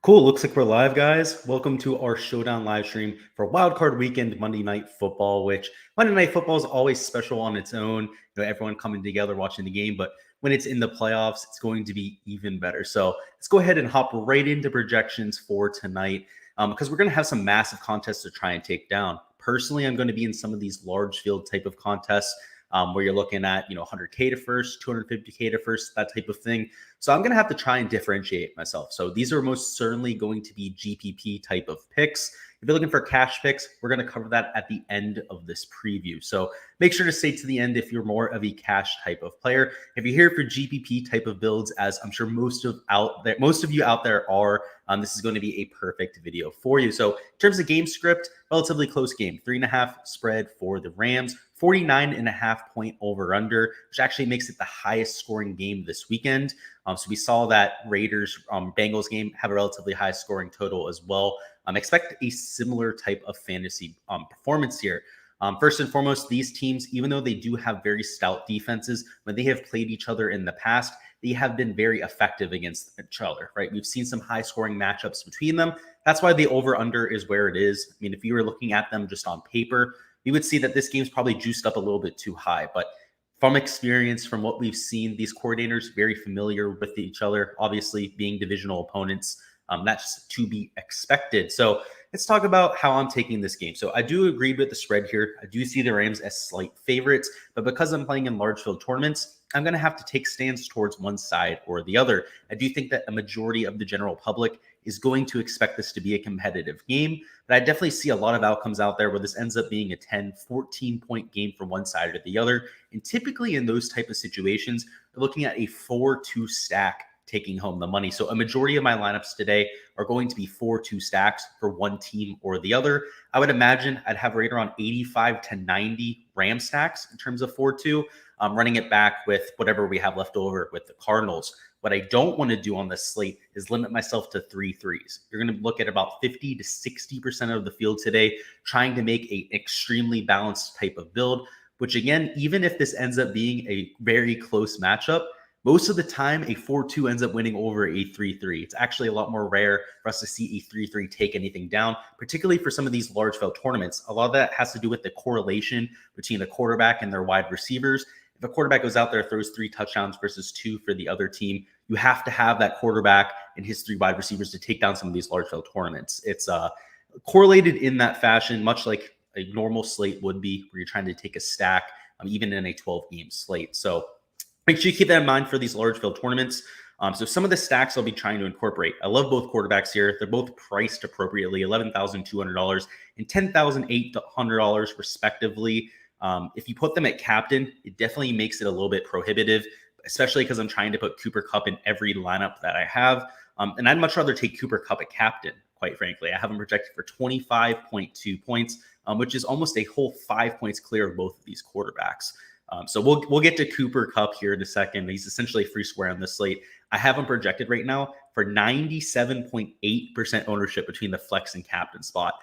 Cool. Looks like we're live, guys. Welcome to our Showdown live stream for Wildcard Weekend Monday Night Football, which Monday Night Football is always special on its own. Everyone coming together watching the game, but when it's in the playoffs, it's going to be even better. So let's go ahead and hop right into projections for tonight because we're going to have some massive contests to try and take down. Personally, I'm going to be in some of these large field type of contests where you're looking at, 100K to first, 250K to first, that type of thing. So I'm going to have to try and differentiate myself. So these are most certainly going to be GPP type of picks. If you're looking for cash picks, we're going to cover that at the end of this preview. So make sure to stay to the end if you're more of a cash type of player. If you're here for GPP type of builds, as I'm sure most of you out there are, this is going to be a perfect video for you. So in terms of game script, relatively close game, 3.5 spread for the Rams, 49.5 point over under, which actually makes it the highest scoring game this weekend. So we saw that Raiders Bengals game have a relatively high scoring total as well. Expect a similar type of fantasy performance here. First and foremost, these teams, even though they do have very stout defenses, when they have played each other in the past, they have been very effective against each other, right? We've seen some high scoring matchups between them. That's why the over-under is where it is. I mean, if you were looking at them just on paper, you would see that this game's probably juiced up a little bit too high. But from experience, from what we've seen, these coordinators very familiar with each other, obviously being divisional opponents. That's to be expected. So let's talk about how I'm taking this game. So I do agree with the spread here. I do see the Rams as slight favorites, but because I'm playing in large field tournaments, I'm going to have to take stands towards one side or the other. I do think that a majority of the general public is going to expect this to be a competitive game, but I definitely see a lot of outcomes out there where this ends up being a 10, 14-point game from one side or the other. And typically in those type of situations, we're looking at a 4-2 stack taking home the money. So a majority of my lineups today are going to be 4-2 stacks for one team or the other. I would imagine I'd have right around 85 to 90 Ram stacks in terms of 4-2, running it back with whatever we have left over with the Cardinals. What I don't want to do on this slate is limit myself to 3 threes. You're going to look at about 50 to 60% of the field today, trying to make an extremely balanced type of build, which again, even if this ends up being a very close matchup, most of the time, a 4-2 ends up winning over a 3-3. It's actually a lot more rare for us to see a 3-3 take anything down, particularly for some of these large field tournaments. A lot of that has to do with the correlation between a quarterback and their wide receivers. If a quarterback goes out there, throws 3 touchdowns versus 2 for the other team, you have to have that quarterback and his 3 wide receivers to take down some of these large field tournaments. It's correlated in that fashion, much like a normal slate would be, where you're trying to take a stack, even in a 12-game slate. So make sure you keep that in mind for these large field tournaments. So some of the stacks I'll be trying to incorporate. I love both quarterbacks here. They're both priced appropriately, $11,200 and $10,800 respectively. If you put them at captain, it definitely makes it a little bit prohibitive, especially because I'm trying to put Cooper Kupp in every lineup that I have. And I'd much rather take Cooper Kupp at captain, quite frankly. I have him projected for 25.2 points, which is almost a whole 5 points clear of both of these quarterbacks. So we'll get to Cooper Kupp here in a second. He's essentially free square on this slate. I have him projected right now for 97.8% ownership between the flex and captain spot.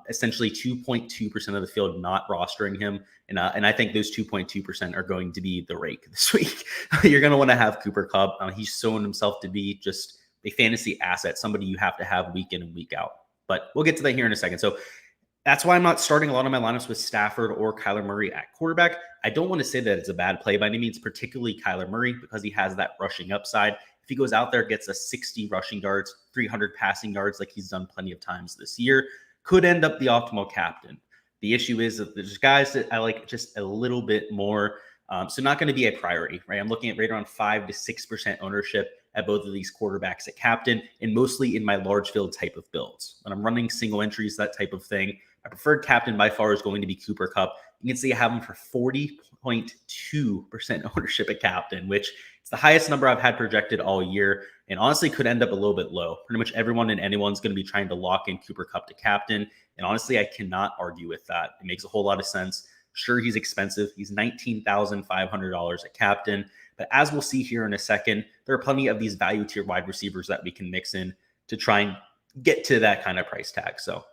Essentially 2.2% of the field not rostering him. And I think those 2.2% are going to be the rake this week. You're going to want to have Cooper Kupp. He's shown himself to be just a fantasy asset, somebody you have to have week in and week out. But we'll get to that here in a second. So that's why I'm not starting a lot of my lineups with Stafford or Kyler Murray at quarterback. I don't want to say that it's a bad play by any means, particularly Kyler Murray, because he has that rushing upside. If he goes out there, gets a 60 rushing yards, 300 passing yards, like he's done plenty of times this year, could end up the optimal captain. The issue is that there's guys that I like just a little bit more. So not going to be a priority, right? I'm looking at right around 5 to 6% ownership at both of these quarterbacks at captain, and mostly in my large field type of builds. When I'm running single entries, that type of thing, my preferred captain by far is going to be Cooper Kupp. You can see I have him for 40.2% ownership at captain, which is the highest number I've had projected all year, and honestly could end up a little bit low. Pretty much everyone and anyone's going to be trying to lock in Cooper Kupp to captain, and honestly, I cannot argue with that. It makes a whole lot of sense. Sure, he's expensive. He's $19,500 at captain, but as we'll see here in a second, there are plenty of these value tier wide receivers that we can mix in to try and get to that kind of price tag. So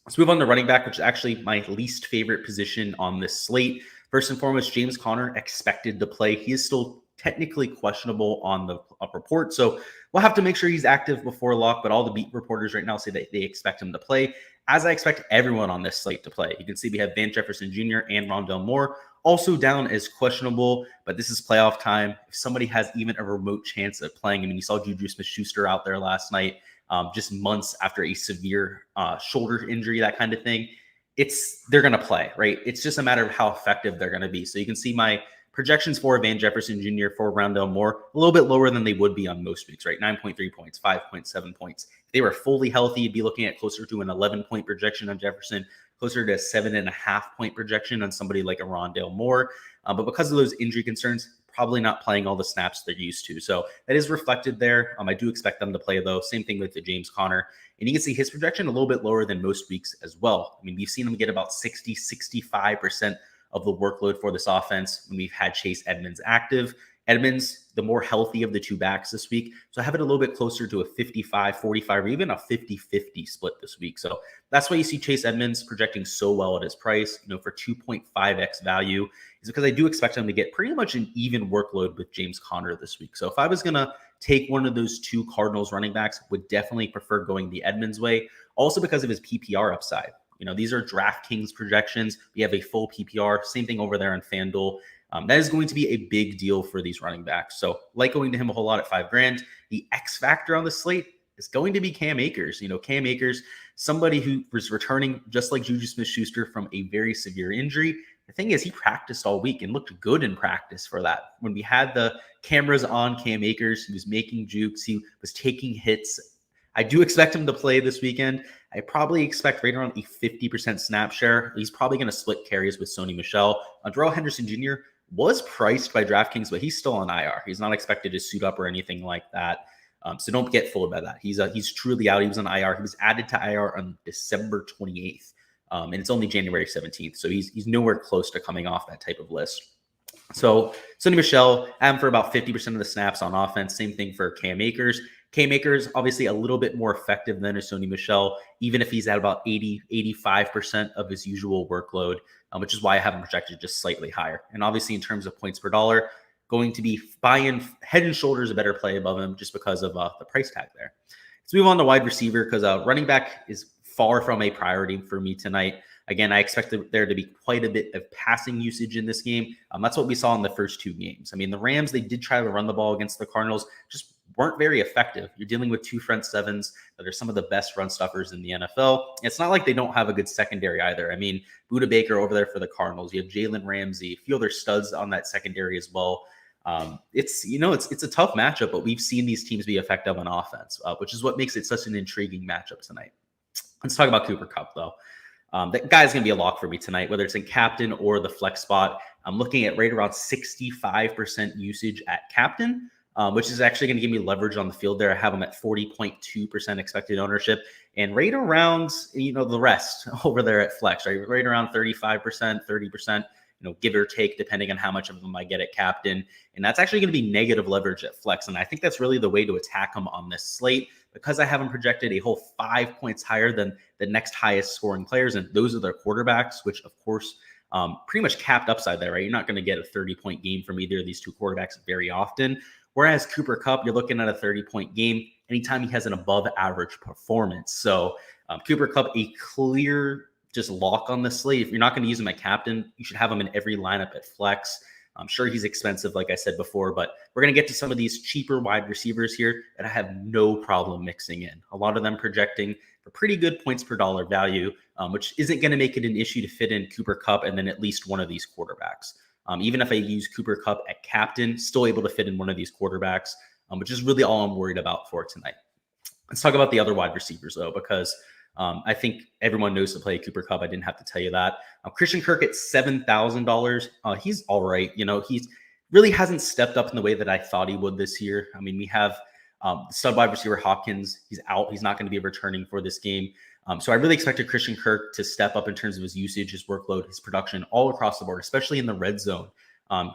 let's move on to running back, which is actually my least favorite position on this slate. First and foremost, James Conner expected to play. He is still technically questionable on the report. So We'll have to make sure he's active before lock, but all the beat reporters right now say that they expect him to play, as I expect everyone on this slate to play. You can see we have Van Jefferson Jr. and Rondale Moore also down as questionable, but this is playoff time. If somebody has even a remote chance of playing, I mean, you saw Juju Smith-Schuster out there last night, just months after a severe shoulder injury, that kind of thing. They're going to play, right? It's just a matter of how effective they're going to be. So you can see my projections for Van Jefferson Jr., for Rondale Moore, a little bit lower than they would be on most weeks, right? 9.3 points, 5.7 points. If they were fully healthy, you'd be looking at closer to an 11-point projection on Jefferson, closer to a 7.5-point projection on somebody like a Rondale Moore. But because of those injury concerns, probably not playing all the snaps they're used to. So that is reflected there. I do expect them to play, though. Same thing with the James Conner. And you can see his projection a little bit lower than most weeks as well. I mean, we've seen him get about 65% of the workload for this offense when we've had Chase Edmonds active. Edmonds, the more healthy of the two backs this week. So I have it a little bit closer to a 55-45 or even a 50-50 split this week. So that's why you see Chase Edmonds projecting so well at his price, for 2.5x value, is because I do expect him to get pretty much an even workload with James Conner this week. So if I was going to take one of those two Cardinals running backs, would definitely prefer going the Edmonds way, also because of his PPR upside. These are Draftkings projections. We have a full PPR. Same thing over there on FanDuel. That is going to be a big deal for these running backs. So like going to him a whole lot at $5,000. The X factor on the slate is going to be Cam Akers. Cam Akers, somebody who was returning just like Juju Smith-Schuster from a very severe injury. The thing is, he practiced all week and looked good in practice for that. When we had the cameras on Cam Akers, he was making jukes. He was taking hits. I do expect him to play this weekend. I probably expect right around a 50% snap share. He's probably going to split carries with Sony Michel. Darrell Henderson Jr. was priced by DraftKings, but he's still on IR. He's not expected to suit up or anything like that. So don't get fooled by that. He's truly out. He was on IR. He was added to IR on December 28th, and it's only January 17th. So he's nowhere close to coming off that type of list. So Sony Michel, I'm for about 50% of the snaps on offense. Same thing for Cam Akers. Cam Akers, obviously a little bit more effective than a Sony Michel, even if he's at about 85% of his usual workload, which is why I have him projected just slightly higher. And obviously in terms of points per dollar, going to be head and shoulders a better play above him just because of the price tag there. Let's move on to wide receiver because running back is far from a priority for me tonight. Again, I expect there to be quite a bit of passing usage in this game. That's what we saw in the first two games. I mean, the Rams, they did try to run the ball against the Cardinals, just weren't very effective. You're dealing with two front sevens that are some of the best run stuffers in the NFL. It's not like they don't have a good secondary either. I mean, Budda Baker over there for the Cardinals. You have Jalen Ramsey, a few other studs on that secondary as well. It's a tough matchup, but we've seen these teams be effective on offense, which is what makes it such an intriguing matchup tonight. Let's talk about Cooper Kupp, though. That guy's going to be a lock for me tonight, whether it's in captain or the flex spot. I'm looking at right around 65% usage at captain, which is actually going to give me leverage on the field there. I have him at 40.2% expected ownership and right around, the rest over there at flex, right around 35%, 30%, give or take, depending on how much of them I get at captain. And that's actually going to be negative leverage at flex. And I think that's really the way to attack him on this slate because I have him projected a whole 5 points higher than the next highest scoring players. And those are their quarterbacks, which of course, pretty much capped upside there, right? You're not going to get a 30-point game from either of these two quarterbacks very often. Whereas Cooper Kupp, you're looking at a 30-point game anytime he has an above average performance. So Cooper Kupp, a clear just lock on the slate. If you're not going to use him at captain, you should have him in every lineup at flex. I'm sure he's expensive, like I said before, but we're going to get to some of these cheaper wide receivers here that I have no problem mixing in. A lot of them projecting for pretty good points per dollar value, which isn't going to make it an issue to fit in Cooper Kupp and then at least one of these quarterbacks. Even if I use Cooper Kupp at captain, still able to fit in one of these quarterbacks, which is really all I'm worried about for tonight. Let's talk about the other wide receivers, though, because I think everyone knows to play Cooper Kupp. I didn't have to tell you that. Christian Kirk at $7,000. He's all right. He's really hasn't stepped up in the way that I thought he would this year. I mean, we have stud wide receiver Hopkins. He's out. He's not going to be returning for this game. So I really expected Christian Kirk to step up in terms of his usage, his workload, his production all across the board, especially in the red zone.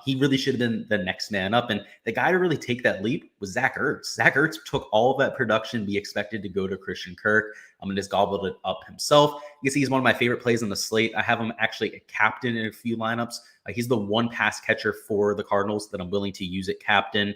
He really should have been the next man up. And the guy to really take that leap was Zach Ertz. Zach Ertz took all of that production be expected to go to Christian Kirk and just gobbled it up himself. You can see he's one of my favorite plays on the slate. I have him actually a captain in a few lineups. He's the one pass catcher for the Cardinals that I'm willing to use at captain.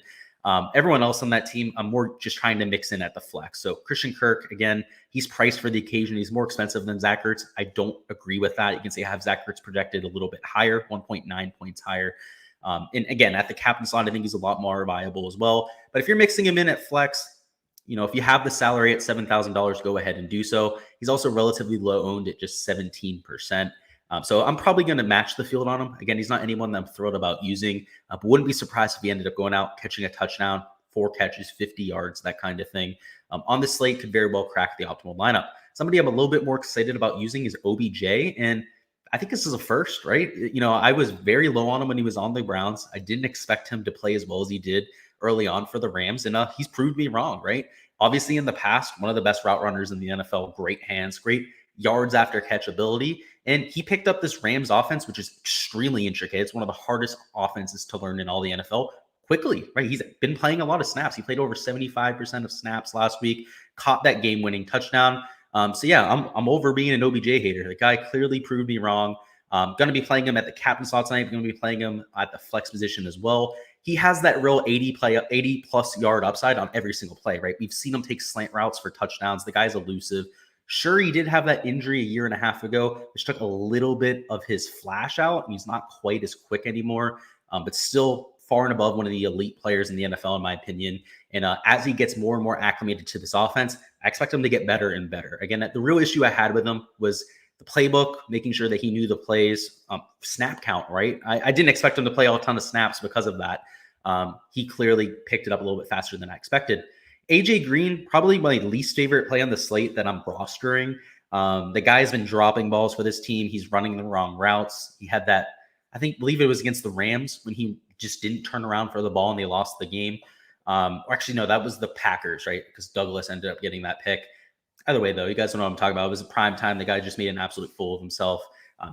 Everyone else on that team, I'm more just trying to mix in at the flex. So Christian Kirk, again, he's priced for the occasion. He's more expensive than Zach Ertz. I don't agree with that. You can see I have Zach Ertz projected a little bit higher, 1.9 points higher. And again, at the captain slot, I think he's a lot more viable as well. But if you're mixing him in at flex, if you have the salary at $7,000, go ahead and do so. He's also relatively low owned at just 17%. So I'm probably going to match the field on him. Again, he's not anyone that I'm thrilled about using, but wouldn't be surprised if he ended up going out, catching a touchdown, 4 catches, 50 yards, that kind of thing. On the slate, could very well crack the optimal lineup. Somebody I'm a little bit more excited about using is OBJ, and I think this is a first, right? I was very low on him when he was on the Browns. I didn't expect him to play as well as he did early on for the Rams, and he's proved me wrong, right? Obviously, in the past, one of the best route runners in the NFL, great hands, great yards after catch ability. And he picked up this Rams offense, which is extremely intricate. It's one of the hardest offenses to learn in all the NFL quickly, right? He's been playing a lot of snaps. He played over 75% of snaps last week, caught that game-winning touchdown. So yeah, I'm over being an OBJ hater. The guy clearly proved me wrong. I'm going to be playing him at the captain slot tonight. I'm going to be playing him at the flex position as well. He has that real 80 plus yard upside on every single play, right? We've seen him take slant routes for touchdowns. The guy's elusive. Sure, he did have that injury a year and a half ago, which took a little bit of his flash out. He's not quite as quick anymore, but still far and above one of the elite players in the NFL, in my opinion. And as he gets more and more acclimated to this offense, I expect him to get better and better. Again, the real issue I had with him was the playbook, making sure that he knew the plays, snap count, right? I didn't expect him to play a ton of snaps because of that. He clearly picked it up a little bit faster than I expected. AJ Green, probably my least favorite play on the slate that I'm rostering. The guy's been dropping balls for this team. He's running the wrong routes. He had that, believe it was against the Rams when he just didn't turn around for the ball and they lost the game. Actually, no, that was the Packers, right? Because Douglas ended up getting that pick. Either way, though, you guys know what I'm talking about. It was a prime time. The guy just made an absolute fool of himself.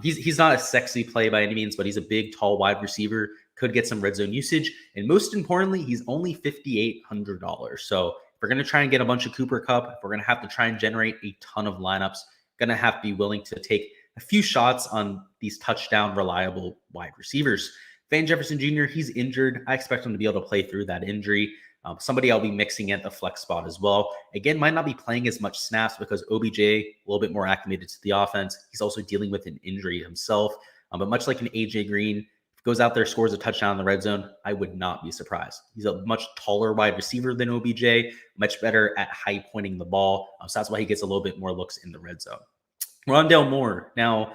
He's not a sexy play by any means, but he's a big, tall, wide receiver. Could get some red zone usage. And most importantly, he's only $5,800. So if we're going to try and get a bunch of Cooper Kupp, if we're going to have to try and generate a ton of lineups, going to have to be willing to take a few shots on these touchdown reliable wide receivers. Van Jefferson Jr., he's injured. I expect him to be able to play through that injury. Somebody I'll be mixing at the flex spot as well. Again, might not be playing as much snaps because OBJ, a little bit more acclimated to the offense. He's also dealing with an injury himself. But much like an AJ Green, if he goes out there, scores a touchdown in the red zone, I would not be surprised. He's a much taller wide receiver than OBJ, much better at high pointing the ball. So that's why he gets a little bit more looks in the red zone. Rondale Moore. Now,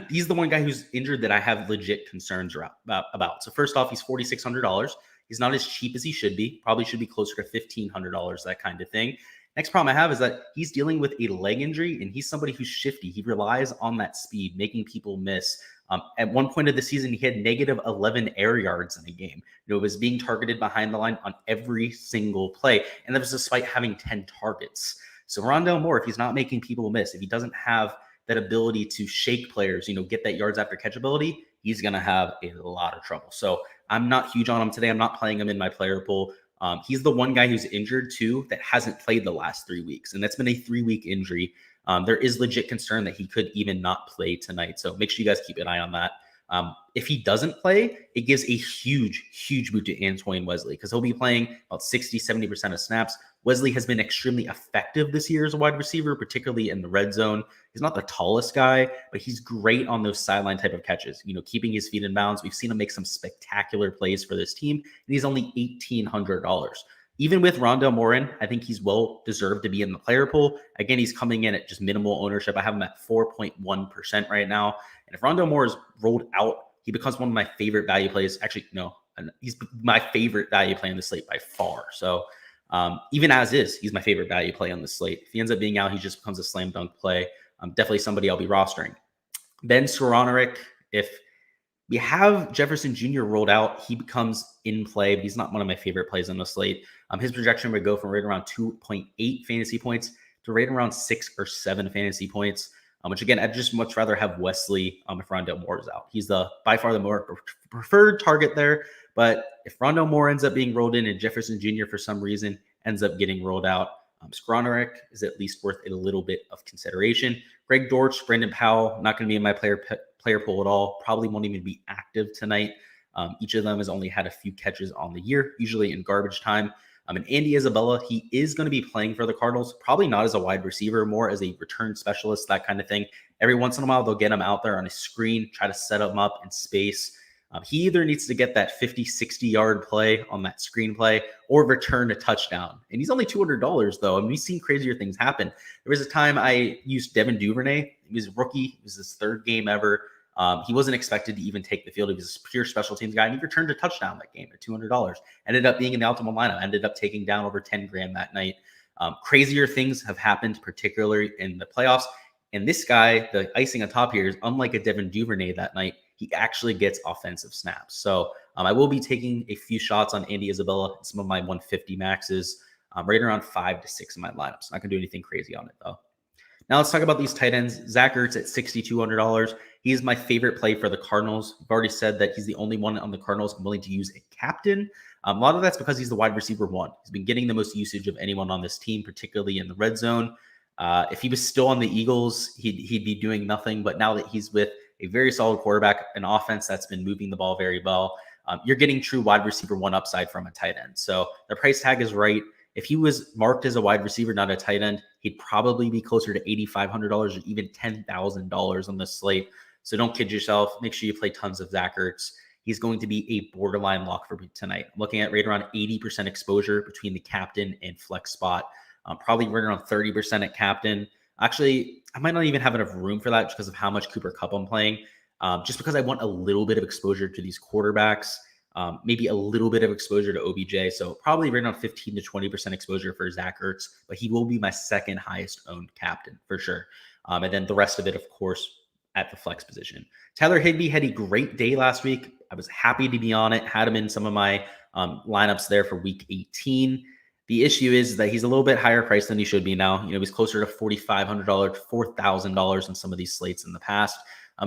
he's the one guy who's injured that I have legit concerns about. So first off, he's $4,600. He's not as cheap as he should be. Probably should be closer to $1,500, that kind of thing. Next problem I have is that he's dealing with a leg injury, and he's somebody who's shifty. He relies on that speed, making people miss. At one point of the season, he had negative 11 air yards in a game. It was being targeted behind the line on every single play, and that was despite having 10 targets. So Rondale Moore, if he's not making people miss, if he doesn't have that ability to shake players, get that yards after catch ability, he's going to have a lot of trouble. So I'm not huge on him today. I'm not playing him in my player pool. He's the one guy who's injured too that hasn't played the last 3 weeks, and that's been a 3-week injury. There is legit concern that he could even not play tonight. So make sure you guys keep an eye on that. If he doesn't play, it gives a huge boot to Antoine Wesley because he'll be playing about 60-70% of snaps. Wesley has been extremely effective this year as a wide receiver, particularly in the red zone. He's not the tallest guy, but he's great on those sideline type of catches, keeping his feet in bounds. We've seen him make some spectacular plays for this team, and he's only $1,800. Even with Rondale Moore in, I think he's well deserved to be in the player pool. Again, he's coming in at just minimal ownership. I have him at 4.1% right now. And if Rondale Moore is rolled out, he becomes one of my favorite value plays. Actually, no, he's my favorite value play on the slate by far. So even as is, he's my favorite value play on the slate. If he ends up being out, he just becomes a slam dunk play. Definitely somebody I'll be rostering. Ben Skoronaric, if we have Jefferson Jr. rolled out, he becomes in play, but he's not one of my favorite plays on the slate. His projection would go from right around 2.8 fantasy points to right around 6 or 7 fantasy points, which again, I'd just much rather have Wesley if Rondale Moore is out. He's by far the more preferred target there. But if Rondale Moore ends up being rolled in and Jefferson Jr. for some reason ends up getting rolled out, Skoronaric is at least worth a little bit of consideration. Greg Dortch, Brandon Powell, not going to be in my player pool at all. Probably won't even be active tonight. Each of them has only had a few catches on the year, usually in garbage time. And Andy Isabella, he is going to be playing for the Cardinals, probably not as a wide receiver, more as a return specialist, that kind of thing. Every once in a while, they'll get him out there on a screen, try to set him up in space. He either needs to get that 50, 60-yard play on that screenplay or return a touchdown. And he's only $200, though. I mean, we've seen crazier things happen. There was a time I used Devin Duvernay. He was a rookie. It was his third game ever. He wasn't expected to even take the field. He was a pure special teams guy, and he returned a touchdown that game at $200. Ended up being in the optimal lineup. Ended up taking down over 10 grand that night. Crazier things have happened, particularly in the playoffs. And this guy, the icing on top here, is unlike a Devin Duvernay that night. He actually gets offensive snaps. So I will be taking a few shots on Andy Isabella, some of my 150 maxes, right around 5 to 6 in my lineups. Not going to do anything crazy on it, though. Now let's talk about these tight ends. Zach Ertz at $6,200. He's my favorite play for the Cardinals. I've already said that he's the only one on the Cardinals I'm willing to use a captain. A lot of that's because he's the wide receiver one. He's been getting the most usage of anyone on this team, particularly in the red zone. If he was still on the Eagles, he'd be doing nothing. But now that he's with a very solid quarterback, an offense that's been moving the ball very well, you're getting true wide receiver one upside from a tight end. So the price tag is right. If he was marked as a wide receiver, not a tight end, he'd probably be closer to $8,500 or even $10,000 on the slate. So don't kid yourself. Make sure you play tons of Zach Ertz. He's going to be a borderline lock for me tonight. I'm looking at right around 80% exposure between the captain and flex spot. Probably right around 30% at captain. Actually, I might not even have enough room for that just because of how much Cooper Kupp I'm playing. Just because I want a little bit of exposure to these quarterbacks. Maybe a little bit of exposure to OBJ. So probably right around 15 to 20% exposure for Zach Ertz, but he will be my second highest owned captain for sure. And then the rest of it, of course, at the flex position. Tyler Higbee had a great day last week. I was happy to be on it. Had him in some of my lineups there for week 18. The issue is that he's a little bit higher priced than he should be now. He's closer to $4,500, $4,000 in some of these slates in the past.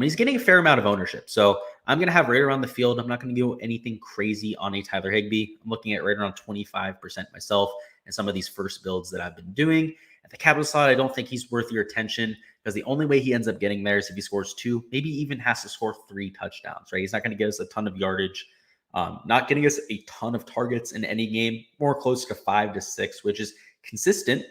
He's getting a fair amount of ownership. So I'm going to have right around the field. I'm not going to do anything crazy on a Tyler Higbee. I'm looking at right around 25% myself in some of these first builds that I've been doing. At the capital slot, I don't think he's worth your attention because the only way he ends up getting there is if he scores 2, maybe even has to score 3 touchdowns, right? He's not going to get us a ton of yardage, not getting us a ton of targets in any game, more close to 5 to 6, which is consistent,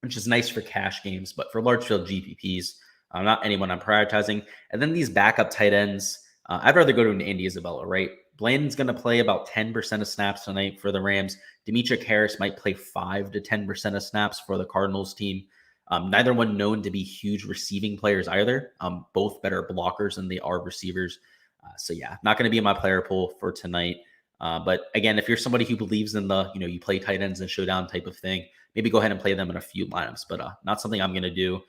which is nice for cash games, but for large field GPPs, not anyone I'm prioritizing. And then these backup tight ends, I'd rather go to an Andy Isabella, right? Blandon's going to play about 10% of snaps tonight for the Rams. Demetric Harris might play 5 to 10% of snaps for the Cardinals team. Neither one known to be huge receiving players either. Both better blockers than they are receivers. So yeah, not going to be in my player pool for tonight. But again, if you're somebody who believes in the, you play tight ends and showdown type of thing, maybe go ahead and play them in a few lineups, but not something I'm going to do.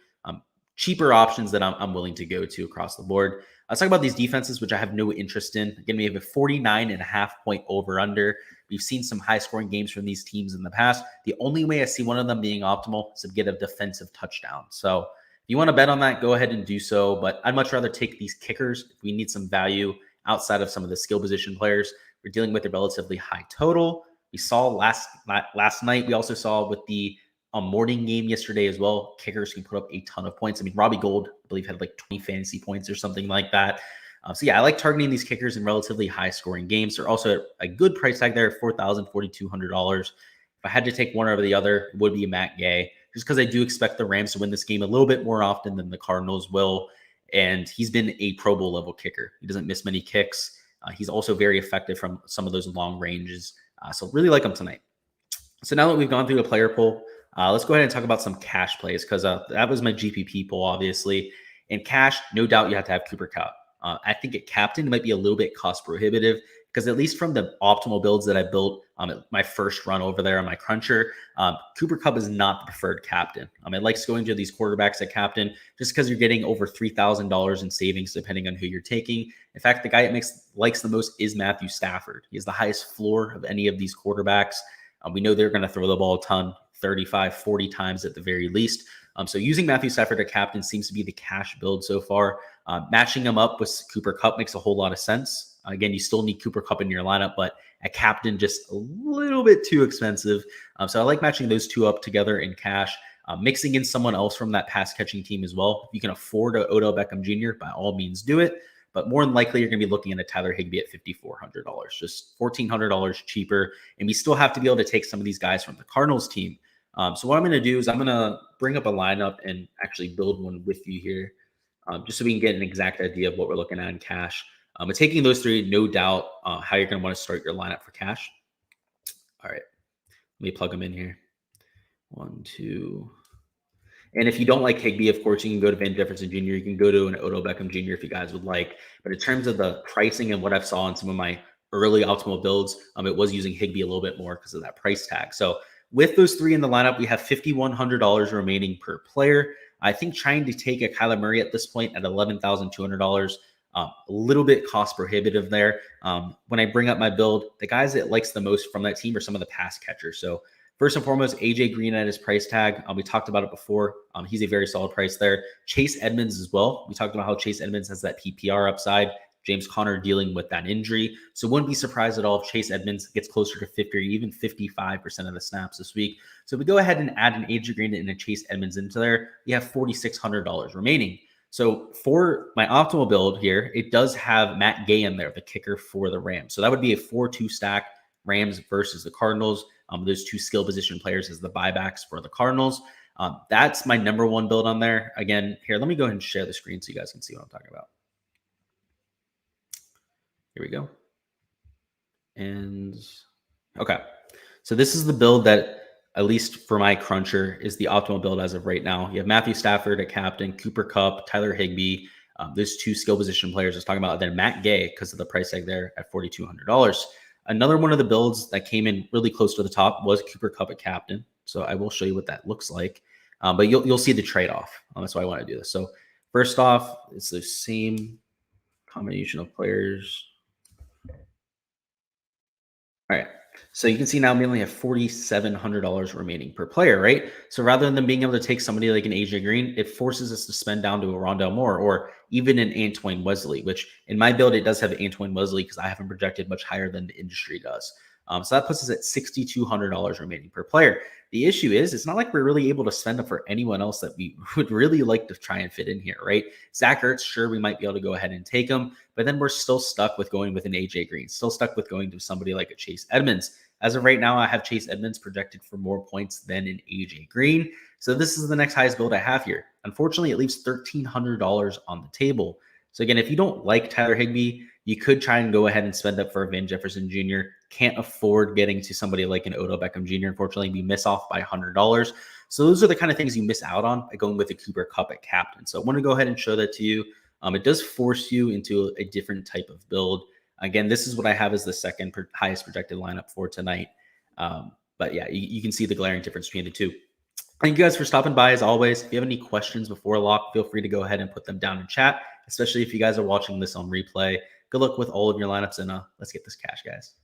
Cheaper options that I'm willing to go to across the board. Let's talk about these defenses, which I have no interest in. Again, we have a 49.5 point over under. We've seen some high scoring games from these teams in the past. The only way I see one of them being optimal is to get a defensive touchdown. So if you want to bet on that, go ahead and do so. But I'd much rather take these kickers if we need some value outside of some of the skill position players. We're dealing with a relatively high total. We saw last night. We also saw with the morning game yesterday as well, kickers can put up a ton of points. I mean, Robbie Gould, I believe, had like 20 fantasy points or something like that. So yeah, I like targeting these kickers in relatively high scoring games. They're also a good price tag there, $4,000, $4,200. If I had to take one over the other, it would be Matt Gay, just because I do expect the Rams to win this game a little bit more often than the Cardinals will. And he's been a Pro Bowl level kicker. He doesn't miss many kicks. He's also very effective from some of those long ranges. So really like him tonight. So now that we've gone through the player pool, let's go ahead and talk about some cash plays because that was my GPP pool, obviously. In cash, no doubt you have to have Cooper Kupp. I think at captain, it might be a little bit cost prohibitive because at least from the optimal builds that I built my first run over there on my cruncher, Cooper Kupp is not the preferred captain. I like going to these quarterbacks at captain just because you're getting over $3,000 in savings depending on who you're taking. In fact, the guy it likes the most is Matthew Stafford. He has the highest floor of any of these quarterbacks. We know they're going to throw the ball a ton, 35, 40 times at the very least. So using Matthew Stafford at captain seems to be the cash build so far. Matching him up with Cooper Kupp makes a whole lot of sense. Again, you still need Cooper Kupp in your lineup, but at captain, just a little bit too expensive. So I like matching those two up together in cash, mixing in someone else from that pass catching team as well. If you can afford an Odell Beckham Jr., by all means do it. but more than likely you're going to be looking at a Tyler Higbee at $5,400, just $1,400 cheaper. And we still have to be able to take some of these guys from the Cardinals team. So what I'm going to do is I'm going to bring up a lineup and actually build one with you here, just so we can get an exact idea of what we're looking at in cash. But taking those three, no doubt how you're going to want to start your lineup for cash. All right, let me plug them in here. 1, 2. And if you don't like Higbee, of course, you can go to Van Jefferson Jr. You can go to an Odell Beckham Jr. if you guys would like. But in terms of the pricing and what I've saw in some of my early optimal builds, it was using Higbee a little bit more because of that price tag. So with those three in the lineup, we have $5,100 remaining per player. I think trying to take a Kyler Murray at this point at $11,200, a little bit cost prohibitive there. When I bring up my build, the guys that likes the most from that team are some of the pass catchers. So first and foremost, AJ Green at his price tag. We talked about it before. He's a very solid price there. Chase Edmonds as well. We talked about how Chase Edmonds has that PPR upside. James Conner dealing with that injury. So wouldn't be surprised at all if Chase Edmonds gets closer to 50 or even 55% of the snaps this week. So if we go ahead and add an AJ Green and a Chase Edmonds into there, we have $4,600 remaining. So for my optimal build here, it does have Matt Gay in there, the kicker for the Rams. So that would be a 4-2 stack, Rams versus the Cardinals. Those two skill position players as the buybacks for the Cardinals. That's my number one build on there. Again, here, let me go ahead and share the screen so you guys can see what I'm talking about. Here we go. And okay. So this is the build that, at least for my cruncher, is the optimal build as of right now. You have Matthew Stafford at captain, Cooper Kupp, Tyler Higbee, those two skill position players I was talking about, then Matt Gay because of the price tag there at $4,200. Another one of the builds that came in really close to the top was Cooper Kupp at captain. So I will show you what that looks like. But you'll see the trade-off. That's why I want to do this. So first off, it's the same combination of players. All right. So you can see now we only have $4,700 remaining per player, right? So rather than being able to take somebody like an AJ Green, it forces us to spend down to a Rondale Moore or even an Antoine Wesley, which in my build, it does have Antoine Wesley because I haven't projected much higher than the industry does. So that puts us at $6,200 remaining per player. The issue is it's not like we're really able to spend up for anyone else that we would really like to try and fit in here, right? Zach Ertz, sure, we might be able to go ahead and take him, but then we're still stuck with going with an AJ Green, still stuck with going to somebody like a Chase Edmonds. As of right now, I have Chase Edmonds projected for more points than an AJ Green. So this is the next highest build I have here. Unfortunately, it leaves $1,300 on the table. So again, if you don't like Tyler Higbee, you could try and go ahead and spend up for a Van Jefferson Jr. Can't afford getting to somebody like an Odell Beckham Jr. Unfortunately, we miss off by $100. So those are the kind of things you miss out on by going with a Cooper Kupp at captain. So I want to go ahead and show that to you. It does force you into a different type of build. Again, this is what I have as the second highest projected lineup for tonight. But yeah, you can see the glaring difference between the two. Thank you guys for stopping by as always. If you have any questions before lock, feel free to go ahead and put them down in chat, especially if you guys are watching this on replay. Good luck with all of your lineups, and let's get this cash, guys.